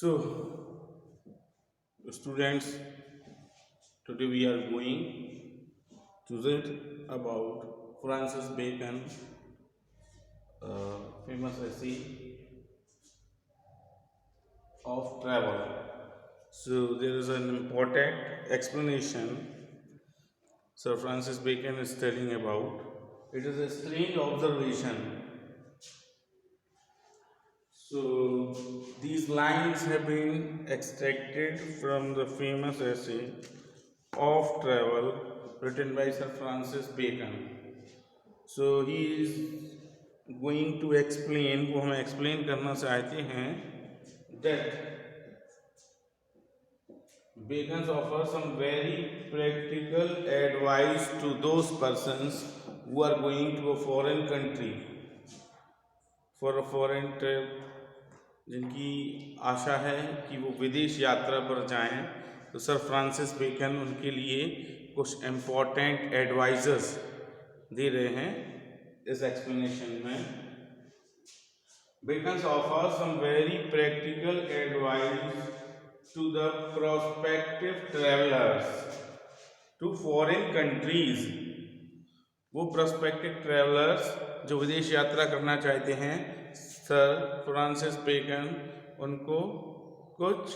So, students, today we are going to read about Francis Bacon, famous essay of travel. So, there is an important explanation Sir Francis Bacon is telling about. It is a strange observation. So, these lines have been extracted from the famous essay of travel written by Sir Francis Bacon. So he is going to explain, वो हमें explain करना चाहते हैं that Bacon offers some very practical advice to those persons who are going to a foreign country for a foreign trip, जिनकी आशा है कि वो विदेश यात्रा पर जाएं, तो सर फ्रांसिस बेकन उनके लिए कुछ इम्पोर्टेंट एडवाइजर्स दे रहे हैं इस एक्सप्लेनेशन में. Bacon offer some very practical advice to the prospective travellers to foreign countries. वो प्रोस्पेक्टिव ट्रेवलर्स जो विदेश यात्रा करना चाहते हैं, सर फ्रांसिस बेकन उनको कुछ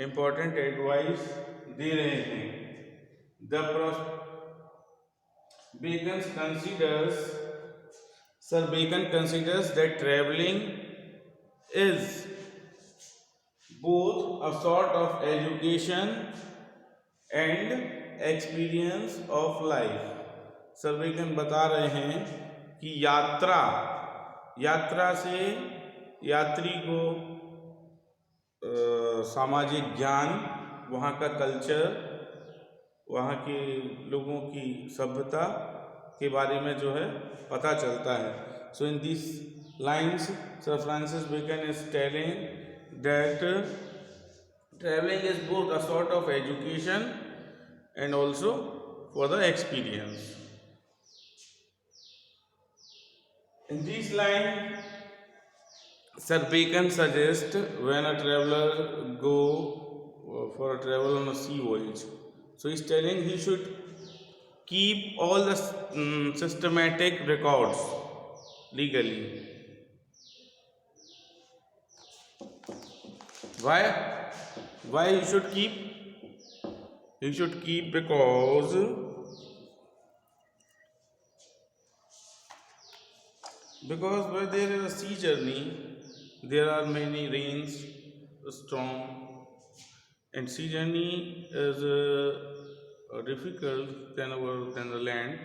इम्पोर्टेंट एडवाइस दे रहे हैं. The Bacon considers sir Bacon considers that travelling is both a sort of education and experience of life. Sir Bacon बता रहे हैं कि यात्रा से यात्री को सामाजिक ज्ञान, वहाँ का कल्चर, वहाँ के लोगों की सभ्यता के बारे में जो है पता चलता है. So in this lines Sir Francis Bacon is telling that traveling is both a sort of education and also for the experience. In this line, Sir Bacon suggests when a traveler go for a travel on a sea voyage, so he's telling he should keep all the systematic records legally. Why he should keep? He should keep because where there is a sea journey, there are many rains, storm, and sea journey is difficult than the land.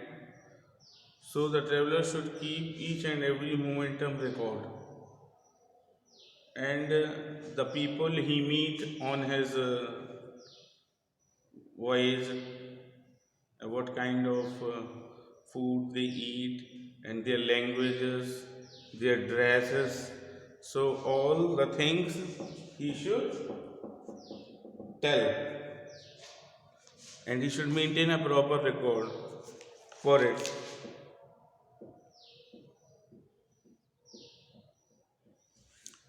So the traveler should keep each and every momentum record. And the people he meet on his voyage, what kind of food they eat, and their languages, their dresses, so all the things he should tell, and he should maintain a proper record for it.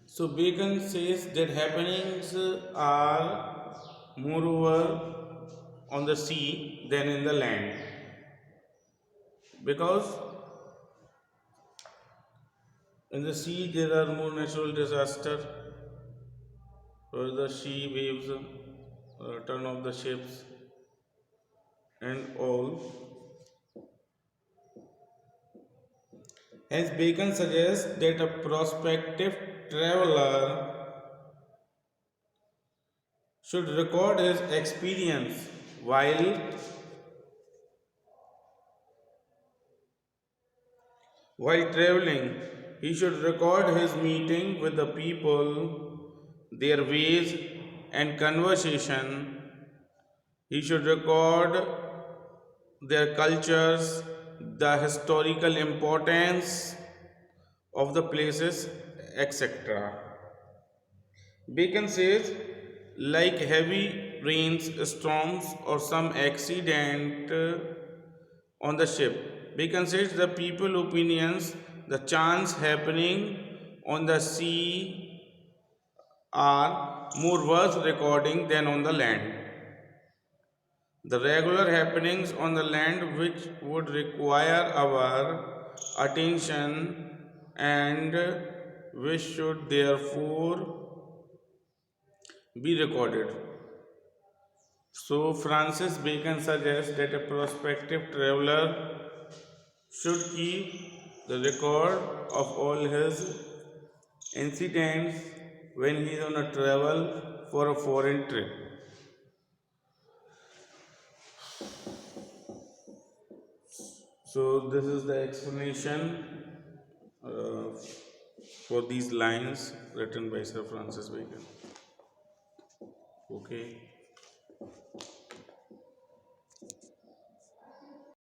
So Bacon says that happenings are moreover on the sea than in the land, because in the sea there are more natural disasters, where the sea waves turn off the ships and all. Hence Bacon suggests that a prospective traveler should record his experience while traveling. He should record his meeting with the people, their ways and conversation. He should record their cultures, the historical importance of the places, etc. Bacon says, like heavy rains, storms, or some accident on the ship. Bacon says the people opinions, the chance happening on the sea are more worth recording than on the land. The regular happenings on the land which would require our attention and which should therefore be recorded. So, Francis Bacon suggests that a prospective traveler should keep the record of all his incidents when he is on a travel for a foreign trip. So, this is the explanation uh, for these lines written by Sir Francis Bacon. Okay.